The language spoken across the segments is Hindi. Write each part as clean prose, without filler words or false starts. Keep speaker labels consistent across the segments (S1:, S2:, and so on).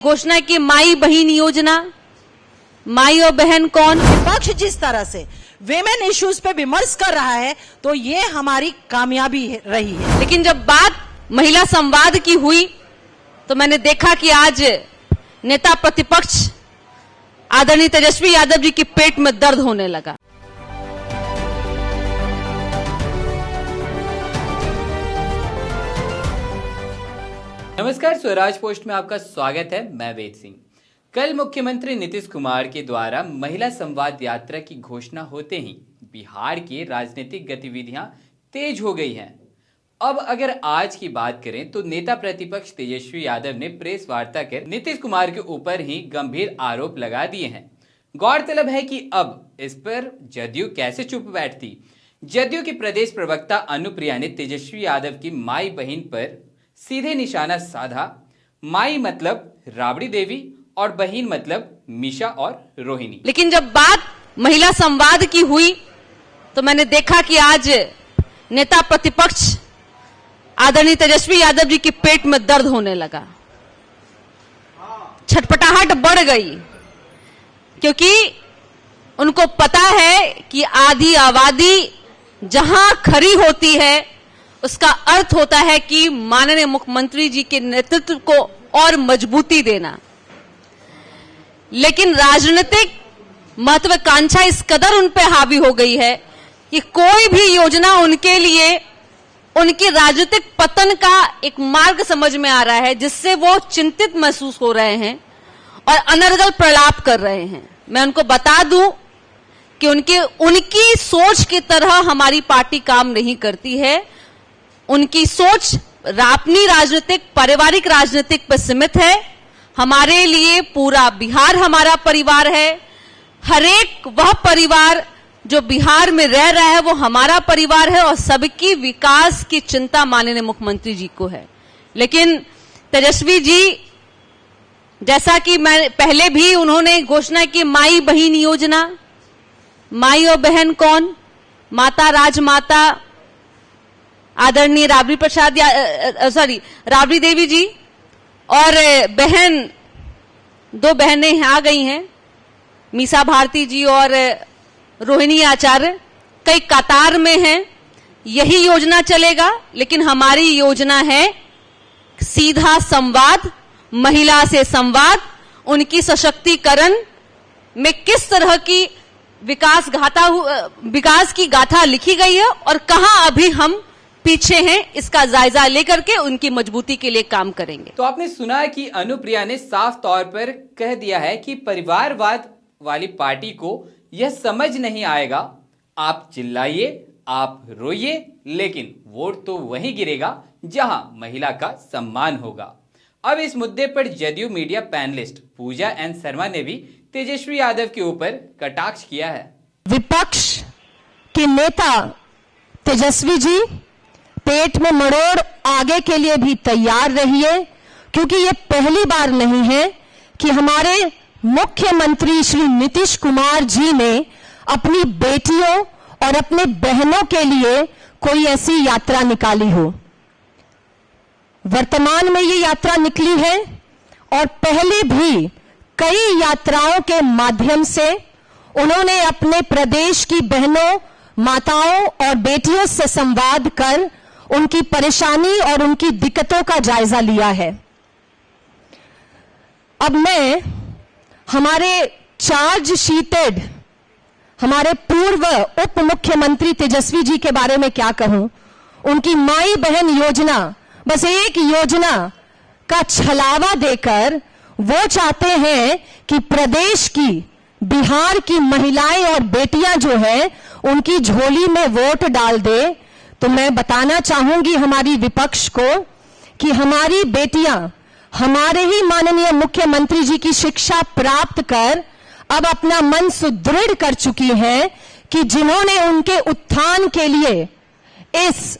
S1: घोषणा की माई बहन योजना, माई और बहन कौन।
S2: विपक्ष जिस तरह से विमेन इश्यूज पे विमर्श कर रहा है तो ये हमारी कामयाबी रही है।
S1: लेकिन जब बात महिला संवाद की हुई तो मैंने देखा कि आज नेता प्रतिपक्ष आदरणीय तेजस्वी यादव जी के पेट में दर्द होने लगा।
S3: नमस्कार, स्वराज पोस्ट में आपका स्वागत है। मैं वेद सिंह। कल मुख्यमंत्री नीतीश कुमार के द्वारा महिला संवाद यात्रा की घोषणा होते ही बिहार की राजनीतिक गतिविधियां तेज हो गई हैं। अब अगर आज की बात करें तो नेता प्रतिपक्ष तेजस्वी यादव ने प्रेस वार्ता कर नीतीश कुमार के ऊपर ही गंभीर आरोप लगा दिए हैं। गौरतलब है कि अब इस पर जदयू कैसे चुप बैठती। जदयू की प्रदेश प्रवक्ता अनुप्रिया ने तेजस्वी यादव की माई बहन पर सीधे निशाना साधा। माई मतलब राबड़ी देवी और बहन मतलब मीशा और रोहिणी।
S1: लेकिन जब बात महिला संवाद की हुई तो मैंने देखा कि आज नेता प्रतिपक्ष आदरणीय तेजस्वी यादव जी के पेट में दर्द होने लगा, छटपटाहट बढ़ गई, क्योंकि उनको पता है कि आधी आबादी जहां खड़ी होती है उसका अर्थ होता है कि माननीय मुख्यमंत्री जी के नेतृत्व को और मजबूती देना। लेकिन राजनीतिक महत्वाकांक्षा इस कदर उन पर हावी हो गई है कि कोई भी योजना उनके लिए उनकी राजनीतिक पतन का एक मार्ग समझ में आ रहा है, जिससे वो चिंतित महसूस हो रहे हैं और अनर्गल प्रलाप कर रहे हैं। मैं उनको बता दूं कि उनकी सोच की तरह हमारी पार्टी काम नहीं करती है। उनकी सोच अपनी राजनीतिक पारिवारिक राजनीतिक पर सीमित है। हमारे लिए पूरा बिहार हमारा परिवार है। हरेक वह परिवार जो बिहार में रह रहा है वो हमारा परिवार है और सबकी विकास की चिंता माननीय मुख्यमंत्री जी को है। लेकिन तेजस्वी जी, जैसा कि मैं पहले भी उन्होंने घोषणा की माई बहन योजना, माई और बहन कौन, माता राजमाता आदरणीय राबड़ी देवी जी और बहन, दो बहनें आ गई हैं, मीसा भारती जी और रोहिणी आचार्य, कई कतार में हैं। यही योजना चलेगा, लेकिन हमारी योजना है सीधा संवाद, महिला से संवाद, उनकी सशक्तिकरण में किस तरह की विकास की गाथा लिखी गई है और कहां अभी हम पीछे हैं, इसका जायजा लेकर के उनकी मजबूती के लिए काम करेंगे।
S3: तो आपने सुना कि अनुप्रिया ने साफ तौर पर कह दिया है कि परिवारवाद वाली पार्टी को यह समझ नहीं आएगा। आप चिल्लाइए, आप रोइए, लेकिन वोट तो वहीं गिरेगा जहां महिला का सम्मान होगा। अब इस मुद्दे पर जदयू मीडिया पैनलिस्ट पूजा एन शर्मा ने भी तेजस्वी यादव के ऊपर कटाक्ष किया है।
S4: विपक्ष के नेता तेजस्वी जी, पेट में मरोड़ आगे के लिए भी तैयार रहिए, क्योंकि ये पहली बार नहीं है कि हमारे मुख्यमंत्री श्री नीतीश कुमार जी ने अपनी बेटियों और अपने बहनों के लिए कोई ऐसी यात्रा निकाली हो। वर्तमान में ये यात्रा निकली है और पहले भी कई यात्राओं के माध्यम से उन्होंने अपने प्रदेश की बहनों, माताओं और बेटियों से संवाद कर उनकी परेशानी और उनकी दिक्कतों का जायजा लिया है। अब मैं हमारे चार्ज शीटेड हमारे पूर्व उप मुख्यमंत्री तेजस्वी जी के बारे में क्या कहूं। उनकी माई बहन योजना बस एक योजना का छलावा देकर वो चाहते हैं कि प्रदेश की, बिहार की महिलाएं और बेटियां जो है उनकी झोली में वोट डाल दे। तो मैं बताना चाहूंगी हमारी विपक्ष को कि हमारी बेटियां हमारे ही माननीय मुख्यमंत्री जी की शिक्षा प्राप्त कर अब अपना मन सुदृढ़ कर चुकी हैं कि जिन्होंने उनके उत्थान के लिए इस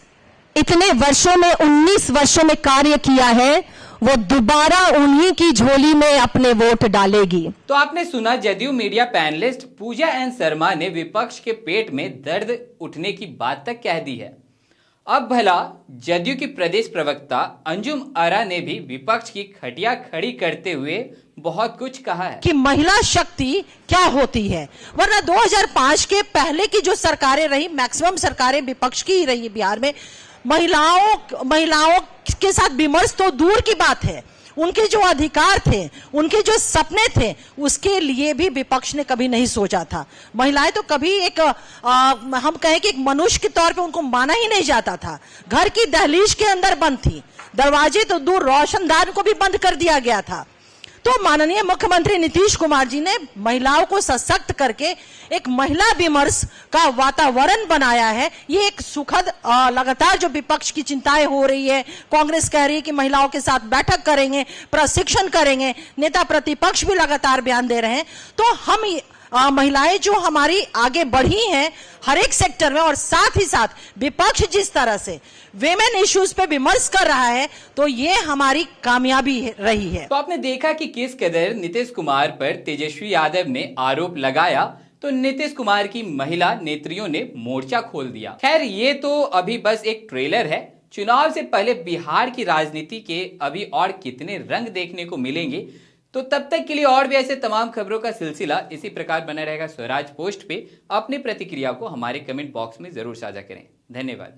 S4: इतने वर्षों में 19 वर्षों में कार्य किया है, वो दोबारा उन्हीं की झोली में अपने वोट डालेगी।
S3: तो आपने सुना जदयू मीडिया पैनलिस्ट पूजा एन शर्मा ने विपक्ष के पेट में दर्द उठने की बात तक कह दी है। अब भला जदयू की प्रदेश प्रवक्ता अंजुम आरा ने भी विपक्ष की खटिया खड़ी करते हुए बहुत कुछ कहा है
S2: कि महिला शक्ति क्या होती है। वरना 2005 के पहले की जो सरकारें रही, मैक्सिमम सरकारें विपक्ष की ही रही बिहार में। महिलाओं के साथ विमर्श तो दूर की बात है, उनके जो अधिकार थे, उनके जो सपने थे, उसके लिए भी विपक्ष ने कभी नहीं सोचा था। महिलाएं तो कभी हम कहें कि एक मनुष्य के तौर पे उनको माना ही नहीं जाता था। घर की दहलीज के अंदर बंद थी, दरवाजे तो दूर, रोशनदान को भी बंद कर दिया गया था। तो माननीय मुख्यमंत्री नीतीश कुमार जी ने महिलाओं को सशक्त करके एक महिला विमर्श का वातावरण बनाया है। ये एक सुखद, लगातार जो विपक्ष की चिंताएं हो रही है, कांग्रेस कह रही है कि महिलाओं के साथ बैठक करेंगे, प्रशिक्षण करेंगे, नेता प्रतिपक्ष भी लगातार बयान दे रहे हैं। तो हम महिलाएं जो हमारी आगे बढ़ी हैं हर एक सेक्टर में, और साथ ही साथ विपक्ष जिस तरह से विमेन इश्यूज पे विमर्श कर रहा है, तो ये हमारी कामयाबी रही है।
S3: तो आपने देखा कि किस कदर नीतीश कुमार पर तेजस्वी यादव ने आरोप लगाया तो नीतीश कुमार की महिला नेत्रियों ने मोर्चा खोल दिया। खैर, ये तो अभी बस एक ट्रेलर है। चुनाव से पहले बिहार की राजनीति के अभी और कितने रंग देखने को मिलेंगे, तो तब तक के लिए और भी ऐसे तमाम खबरों का सिलसिला इसी प्रकार बना रहेगा स्वराज पोस्ट पे। अपनी प्रतिक्रिया को हमारे कमेंट बॉक्स में जरूर साझा करें। धन्यवाद।